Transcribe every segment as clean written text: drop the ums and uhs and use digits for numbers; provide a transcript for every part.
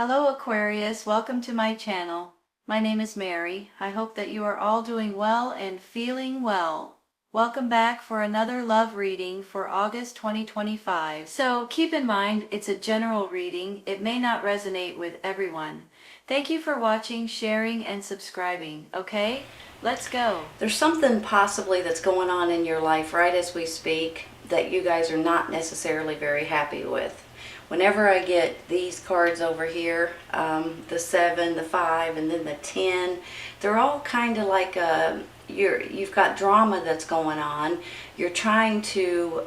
Hello Aquarius, welcome to my channel. My name is Mary. I hope that you are all doing well and feeling well. Welcome back for another love reading for August 2025. So keep in mind, it's a general reading. It may not resonate with everyone. Thank you for watching, sharing, and subscribing. Okay, let's go. There's something possibly that's going on in your life right as we speak that you guys are not necessarily very happy with. Whenever I get these cards over here, the 7, the 5, and then the 10, they're all kind of like you've got drama that's going on. You're trying to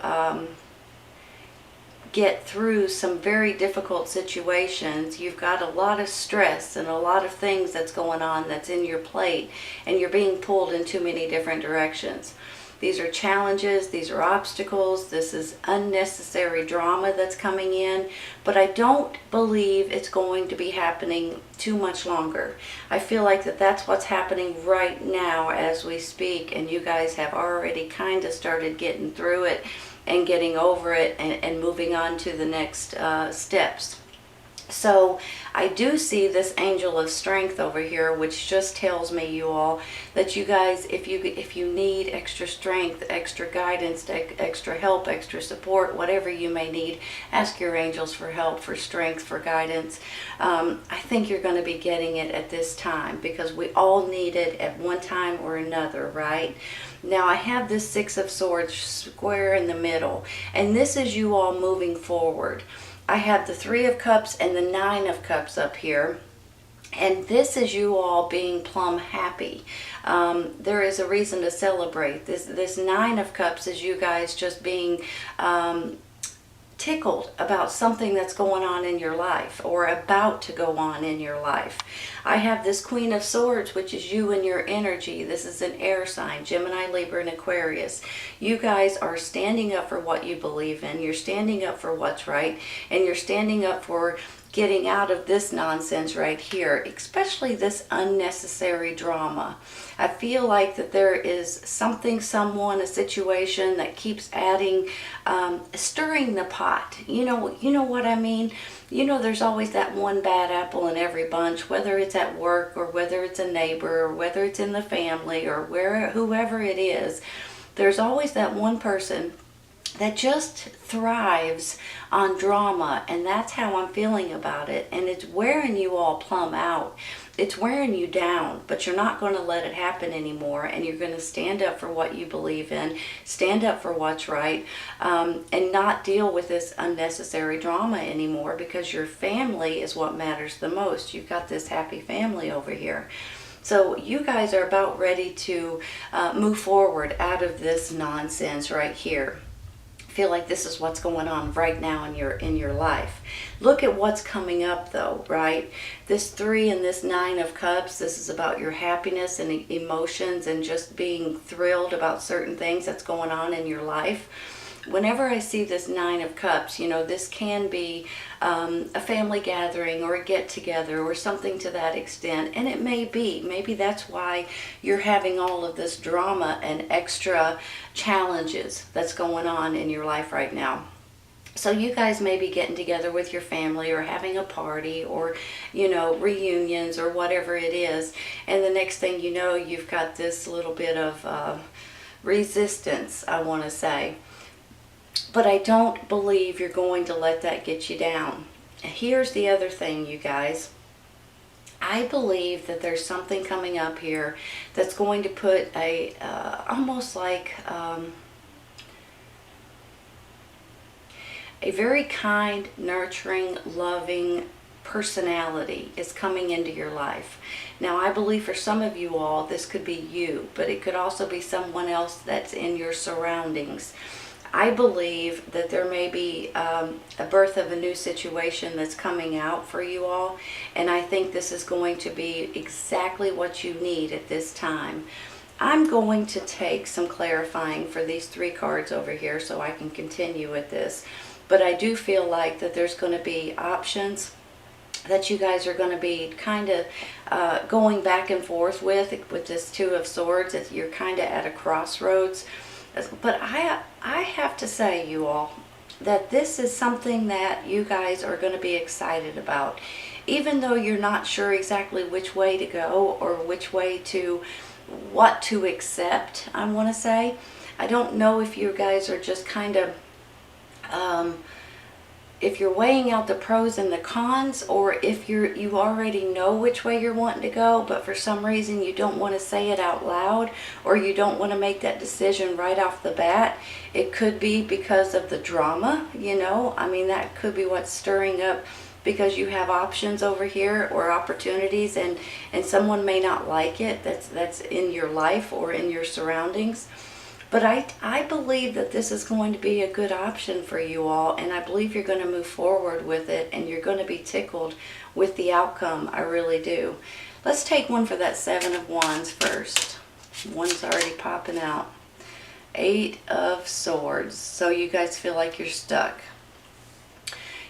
get through some very difficult situations. You've got a lot of stress and a lot of things that's going on that's in your plate, and you're being pulled in too many different directions. These are challenges, these are obstacles, this is unnecessary drama that's coming in, but I don't believe it's going to be happening too much longer. I feel like that's what's happening right now as we speak, and you guys have already kind of started getting through it and getting over it and moving on to the next steps. So I do see this angel of strength over here, which just tells me, you all, that you guys, if you need extra strength, extra guidance, extra help, extra support, whatever you may need, ask your angels for help, for strength, for guidance. I think you're going to be getting it at this time, because we all need it at one time or another, right? Now I have this 6 of Swords square in the middle, and this is you all moving forward. I have the 3 of Cups and the 9 of Cups up here, and this is you all being plumb happy. There is a reason to celebrate. This 9 of Cups is you guys just being tickled about something that's going on in your life or about to go on in your life. I have this Queen of Swords, which is you and your energy. This is an air sign, Gemini, Libra, and Aquarius. You guys are standing up for what you believe in. You're standing up for what's right, and you're standing up for getting out of this nonsense right here, especially this unnecessary drama. I feel like that there is something, someone, a situation that keeps adding, stirring the pot. You know what I mean? You know, there's always that one bad apple in every bunch, whether it's at work or whether it's a neighbor or whether it's in the family or whoever it is. There's always that one person that just thrives on drama, and that's how I'm feeling about it, and it's wearing you all plumb out. It's wearing you down, but you're not going to let it happen anymore, and you're going to stand up for what you believe in, stand up for what's right, and not deal with this unnecessary drama anymore, because your family is what matters the most. You've got this happy family over here. So you guys are about ready to move forward out of this nonsense right here. Feel like this is what's going on right now in your life. Look at what's coming up though, right? This 3 and this 9 of Cups, this is about your happiness and emotions and just being thrilled about certain things that's going on in your life. Whenever I see this 9 of Cups, you know, this can be a family gathering or a get-together or something to that extent. And it may be. Maybe that's why you're having all of this drama and extra challenges that's going on in your life right now. So you guys may be getting together with your family or having a party or, you know, reunions or whatever it is. And the next thing you know, you've got this little bit of resistance, I want to say. But I don't believe you're going to let that get you down. Here's the other thing, you guys. I believe that there's something coming up here that's going to put a, almost like a very kind, nurturing, loving personality is coming into your life. Now, I believe for some of you all, this could be you, but it could also be someone else that's in your surroundings. I believe that there may be a birth of a new situation that's coming out for you all, and I think this is going to be exactly what you need at this time. I'm going to take some clarifying for these 3 cards over here so I can continue with this, but I do feel like that there's going to be options that you guys are going to be kind of going back and forth with this 2 of Swords. That you're kind of at a crossroads. But I have to say, you all, that this is something that you guys are going to be excited about. even though you're not sure exactly which way to go or what to accept, I want to say. I don't know if you guys are just kind of, if you're weighing out the pros and the cons, or if you already know which way you're wanting to go, but for some reason you don't want to say it out loud, or you don't want to make that decision right off the bat. It could be because of the drama, you know. I mean, that could be what's stirring up, because you have options over here or opportunities, and someone may not like it that's in your life or in your surroundings. But I believe that this is going to be a good option for you all, and I believe you're going to move forward with it, and you're going to be tickled with the outcome. I really do. Let's take one for that Seven of Wands first. One's already popping out. Eight of Swords. So you guys feel like you're stuck.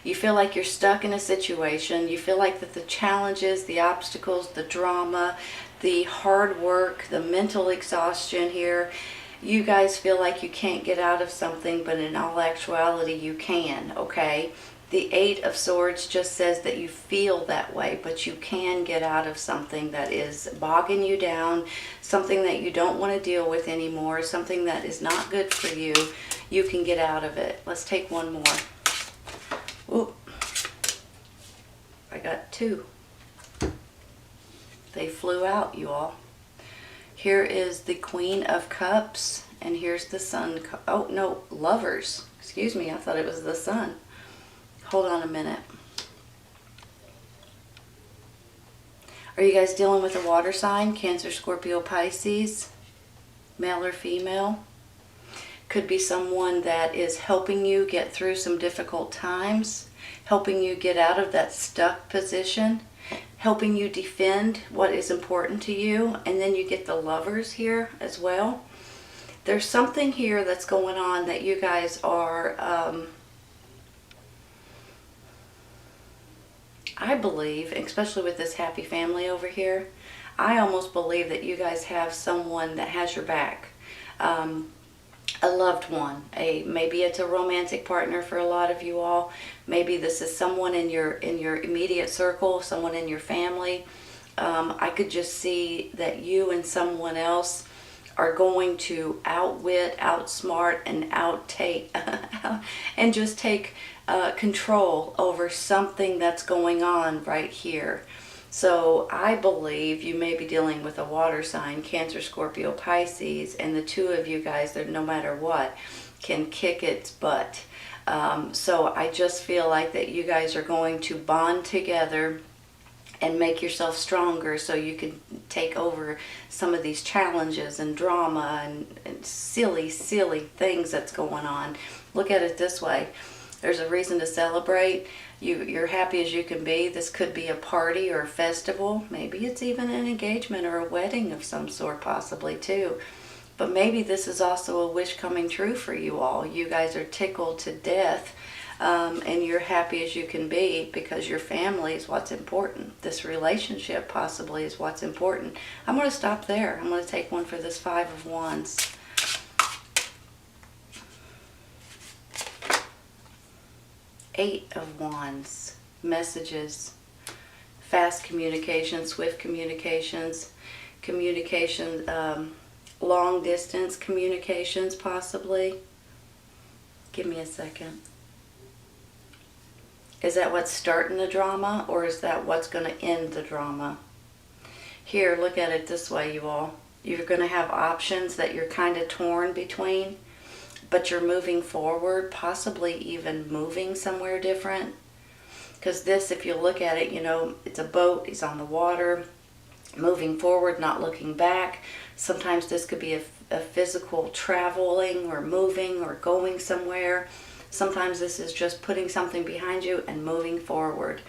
You feel like you're stuck in a situation. You feel like that the challenges, the obstacles, the drama, the hard work, the mental exhaustion here, you guys feel like you can't get out of something, but in all actuality you can, okay? The Eight of Swords just says that you feel that way, but you can get out of something that is bogging you down, something that you don't want to deal with anymore, something that is not good for you. You can get out of it. Let's take one more. Oop. I got two. They flew out, you all. Here is the Queen of Cups, and here's the Sun. Oh, no, Lovers. Excuse me, I thought it was the Sun. Hold on a minute. Are you guys dealing with a water sign? Cancer, Scorpio, Pisces, male or female? Could be someone that is helping you get through some difficult times, helping you get out of that stuck position, helping you defend what is important to you. And then you get the Lovers here as well. There's something here that's going on that you guys are, I believe, especially with this happy family over here, I almost believe that you guys have someone that has your back. A loved one. Maybe it's a romantic partner for a lot of you all. Maybe this is someone in your immediate circle, someone in your family. I could just see that you and someone else are going to outwit, outsmart, and outtake and just take control over something that's going on right here. So I believe you may be dealing with a water sign, Cancer, Scorpio, Pisces, and the two of you guys, that no matter what, can kick its butt. So I just feel like that you guys are going to bond together and make yourself stronger so you can take over some of these challenges and drama and silly things that's going on. Look at it this way. There's a reason to celebrate. You're happy as you can be. This could be a party or a festival. Maybe it's even an engagement or a wedding of some sort, possibly too. But maybe this is also a wish coming true for you all. You guys are tickled to death, and you're happy as you can be because your family is what's important. This relationship possibly is what's important. I'm going to stop there. I'm going to take one for this Five of Wands. Eight of Wands. Messages. Fast communication, swift communications, long distance communications possibly. Give me a second. Is that what's starting the drama, or is that what's going to end the drama? Here, look at it this way, you all. You're going to have options that you're kind of torn between, but you're moving forward, possibly even moving somewhere different. Because this, if you look at it, you know, it's a boat, he's on the water, moving forward, not looking back. Sometimes this could be a physical traveling or moving or going somewhere. Sometimes this is just putting something behind you and moving forward.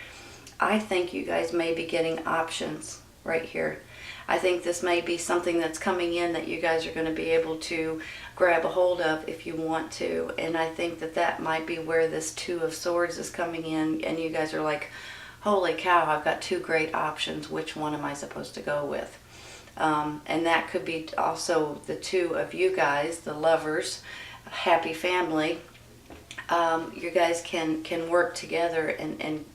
I think you guys may be getting options right here. I think this may be something that's coming in that you guys are going to be able to grab a hold of if you want to. And I think that that might be where this Two of Swords is coming in, and you guys are like, holy cow, I've got two great options. Which one am I supposed to go with? And that could be also the two of you guys, the lovers, happy family. You guys can work together and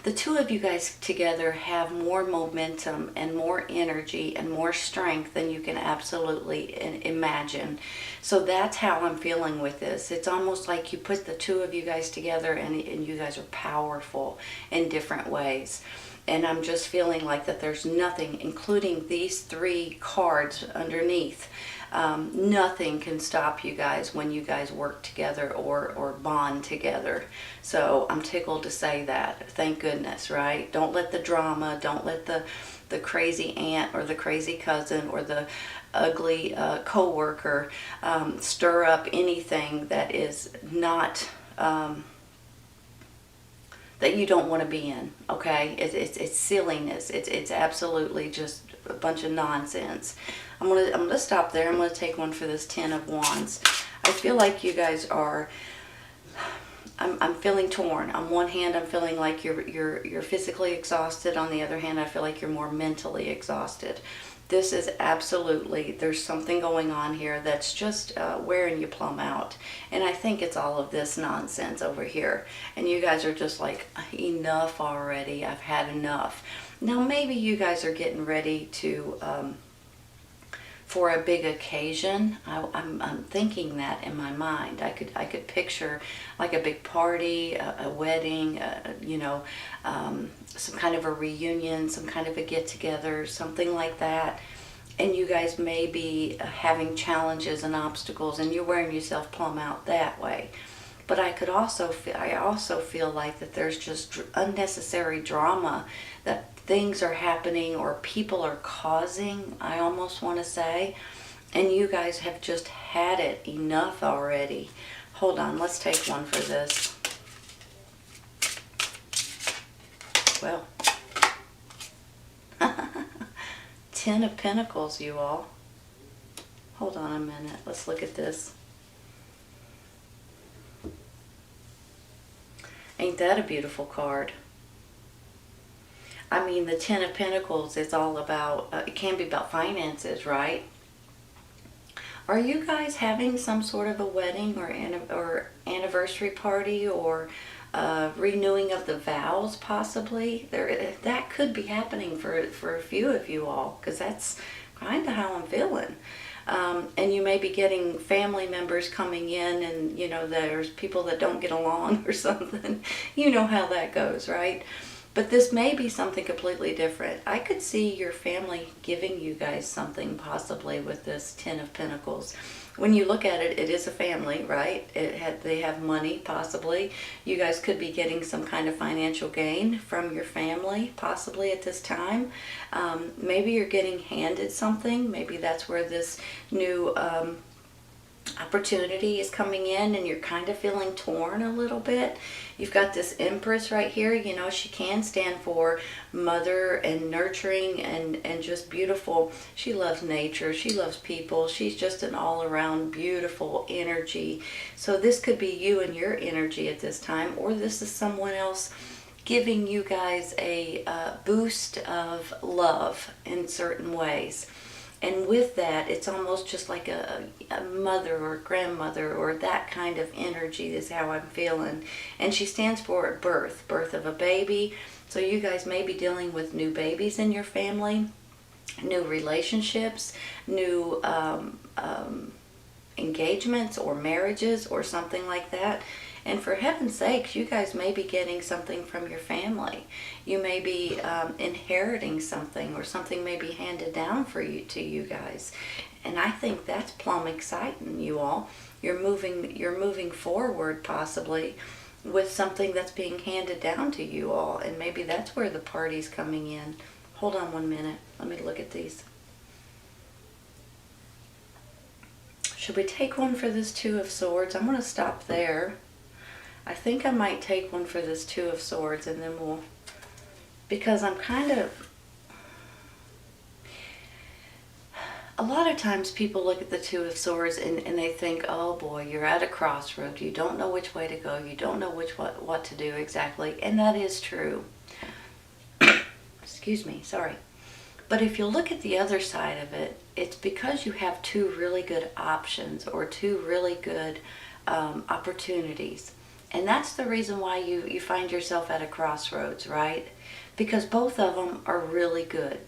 the two of you guys together have more momentum and more energy and more strength than you can absolutely imagine. So that's how I'm feeling with this. It's almost like you put the two of you guys together and you guys are powerful in different ways. And I'm just feeling like that there's nothing, including these three cards underneath, nothing can stop you guys when you guys work together or bond together. So I'm tickled to say that. Thank goodness, right? Don't let the drama, don't let the crazy aunt or the crazy cousin or the ugly co-worker stir up anything that is not... that you don't want to be in, okay? It's silliness. It's absolutely just a bunch of nonsense. I'm gonna stop there. I'm gonna take one for this Ten of Wands. I feel like you guys are. I'm feeling torn. On one hand, I'm feeling like you're physically exhausted. On the other hand, I feel like you're more mentally exhausted. This is absolutely, there's something going on here that's just wearing you plumb out. And I think it's all of this nonsense over here. And you guys are just like, enough already. I've had enough. Now maybe you guys are getting ready to, for a big occasion. I'm thinking that in my mind. I could picture like a big party, a wedding, you know, some kind of a reunion, some kind of a get-together, something like that. And you guys may be having challenges and obstacles, and you're wearing yourself plumb out that way. But I also feel like that there's just unnecessary drama, that things are happening or people are causing, I almost want to say, and you guys have just had it enough already. Hold on, let's take one for this. Well, Ten of Pentacles, you all. Hold on a minute. Let's look at this. Ain't that a beautiful card? I mean, the Ten of Pentacles is all about, it can be about finances, right? Are you guys having some sort of a wedding or anniversary party or renewing of the vows, possibly? That could be happening for a few of you all, because that's kind of how I'm feeling. And you may be getting family members coming in, and you know, there's people that don't get along or something. You know how that goes, right? But this may be something completely different. I could see your family giving you guys something possibly with this Ten of Pentacles. When you look at it, it is a family, right? They have money, possibly. You guys could be getting some kind of financial gain from your family, possibly at this time. Maybe you're getting handed something. Maybe that's where this new opportunity is coming in, and you're kind of feeling torn a little bit. You've got this Empress right here. You know, she can stand for mother and nurturing and just beautiful. She loves nature. She loves people. She's just an all-around beautiful energy. So this could be you and your energy at this time, or this is someone else giving you guys a boost of love in certain ways. And with that, it's almost just like a mother or grandmother or that kind of energy is how I'm feeling. And she stands for birth of a baby. So you guys may be dealing with new babies in your family, new relationships, new engagements or marriages or something like that. And for heaven's sakes, you guys may be getting something from your family. You may be inheriting something, or something may be handed down to you guys. And I think that's plumb exciting, you all. You're moving forward possibly with something that's being handed down to you all. And maybe that's where the party's coming in. Hold on 1 minute. Let me look at these. Should we take one for this Two of Swords? I'm going to stop there. I think I might take one for this Two of Swords, and then because I'm kind of, a lot of times people look at the Two of Swords and they think, oh boy, you're at a crossroad. You don't know which way to go. You don't know what to do exactly. And that is true. Excuse me, sorry. But if you look at the other side of it, it's because you have two really good options or two really good opportunities. And that's the reason why you find yourself at a crossroads, right? Because both of them are really good.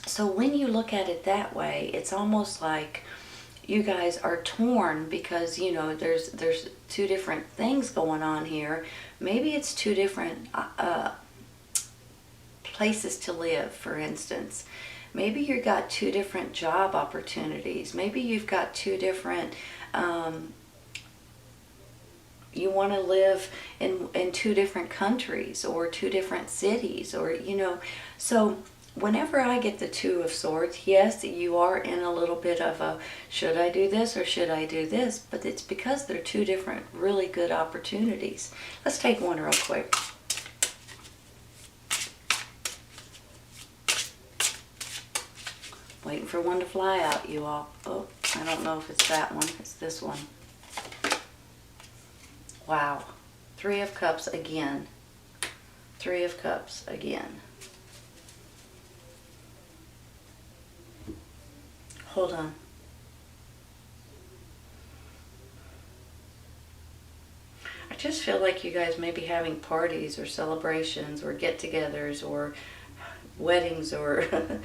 So when you look at it that way, it's almost like you guys are torn because, you know, there's two different things going on here. Maybe it's two different places to live, for instance. Maybe you've got two different job opportunities. Maybe you've got two different, you want to live in two different countries or two different cities, or, you know. So whenever I get the Two of Swords, yes, you are in a little bit of a, should I do this or should I do this? But it's because they're two different really good opportunities. Let's take one real quick. Waiting for one to fly out, you all. Oh, I don't know if it's that one. It's this one. Wow. Three of Cups again. Three of Cups again. Hold on. I just feel like you guys may be having parties or celebrations or get-togethers or weddings or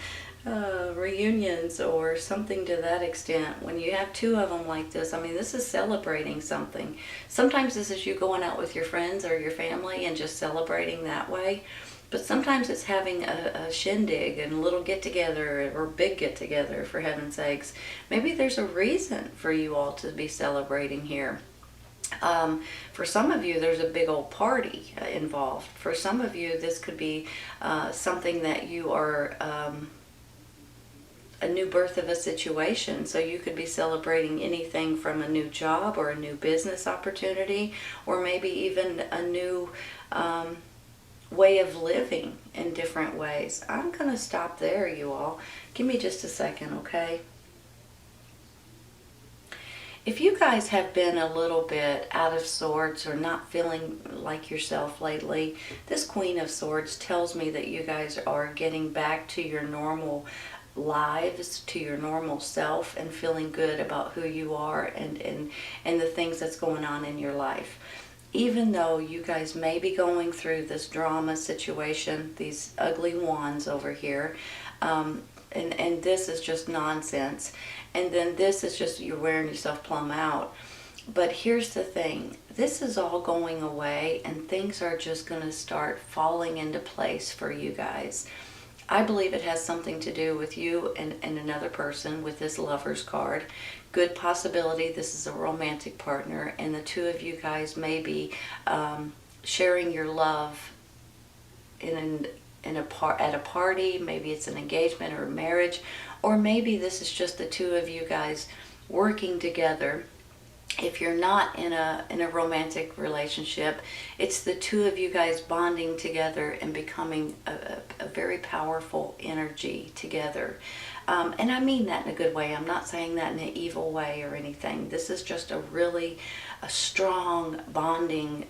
reunions or something to that extent. When you have two of them like this, I mean, this is celebrating something. Sometimes this is you going out with your friends or your family and just celebrating that way. But sometimes it's having a shindig and a little get-together or big get-together, for heaven's sakes. Maybe there's a reason for you all to be celebrating here. For some of you, there's a big old party involved. For some of you, this could be something that you are a new birth of a situation. So you could be celebrating anything from a new job or a new business opportunity, or maybe even a new way of living in different ways. I'm going to stop there, you all. Give me just a second, okay? If you guys have been a little bit out of sorts or not feeling like yourself lately, this Queen of Swords tells me that you guys are getting back to your normal lives, to your normal self, and feeling good about who you are and the things that's going on in your life. Even though you guys may be going through this drama situation, these ugly wands over here, and this is just nonsense, and then this is just you're wearing yourself plumb out. But here's the thing, this is all going away and things are just going to start falling into place for you guys. I believe it has something to do with you and another person with this Lover's card. Good possibility this is a romantic partner, and the two of you guys may be sharing your love at a party. Maybe it's an engagement or a marriage, or maybe this is just the two of you guys working together. If you're not in a romantic relationship, it's the two of you guys bonding together and becoming a very powerful energy together. And I mean that in a good way. I'm not saying that in an evil way or anything. This is just a strong bonding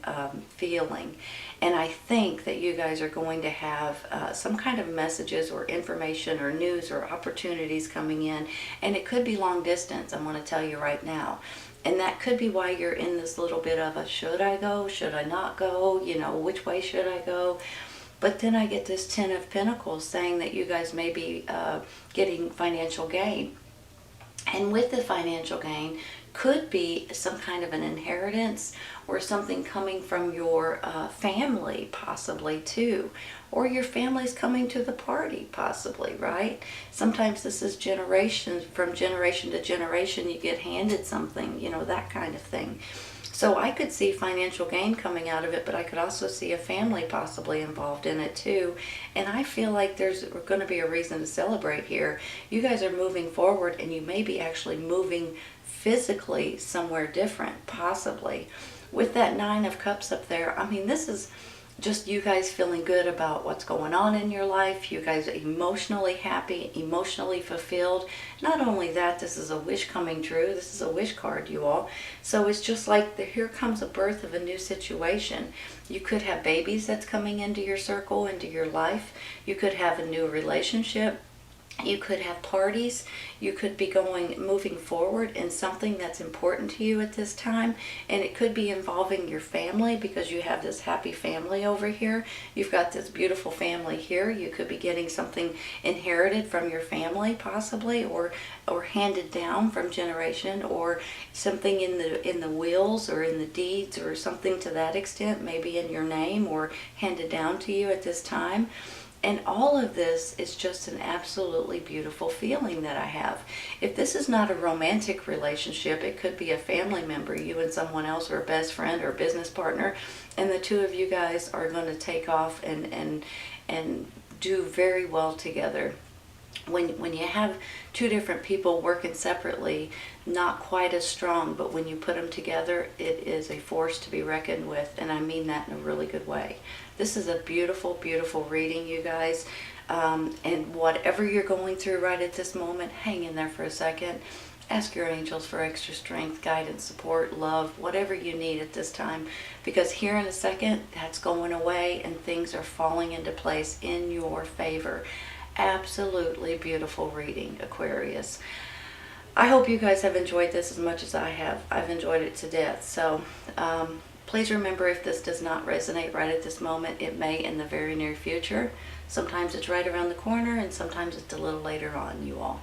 feeling. And I think that you guys are going to have some kind of messages or information or news or opportunities coming in. And it could be long distance, I'm going to tell you right now. And that could be why you're in this little bit of a, should I go, should I not go, you know, which way should I go? But then I get this Ten of Pentacles saying that you guys may be getting financial gain. And with the financial gain could be some kind of an inheritance or something coming from your family possibly too. Or your family's coming to the party possibly, right? Sometimes this is generations, from generation to generation you get handed something, you know, that kind of thing. So I could see financial gain coming out of it, but I could also see a family possibly involved in it too. And I feel like there's going to be a reason to celebrate here. You guys are moving forward, and you may be actually moving physically somewhere different, possibly. With that Nine of Cups up there, I mean, this is just you guys feeling good about what's going on in your life. You guys are emotionally happy, emotionally fulfilled. Not only that, this is a wish coming true. This is a wish card, you all. So it's just like here comes a birth of a new situation. You could have babies that's coming into your circle, into your life. You could have a new relationship. You could have parties. You could be moving forward in something that's important to you at this time. And it could be involving your family, because you have this happy family over here. You've got this beautiful family here. You could be getting something inherited from your family, possibly, or handed down from generation, or something in the wills or in the deeds, or something to that extent, maybe in your name or handed down to you at this time. And all of this is just an absolutely beautiful feeling that I have. If this is not a romantic relationship, it could be a family member, you and someone else, or a best friend or a business partner, and the two of you guys are going to take off and do very well together. When you have two different people working separately, not quite as strong, but when you put them together, it is a force to be reckoned with, and I mean that in a really good way. This is a beautiful, beautiful reading, you guys, and whatever you're going through right at this moment, hang in there for a second. Ask your angels for extra strength, guidance, support, love, whatever you need at this time, because here in a second, that's going away and things are falling into place in your favor. Absolutely beautiful reading, Aquarius. I hope you guys have enjoyed this as much as I have. I've enjoyed it to death. So please remember, if this does not resonate right at this moment, it may in the very near future. Sometimes it's right around the corner, and sometimes it's a little later on, you all.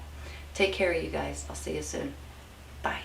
Take care, you guys. I'll see you soon. Bye.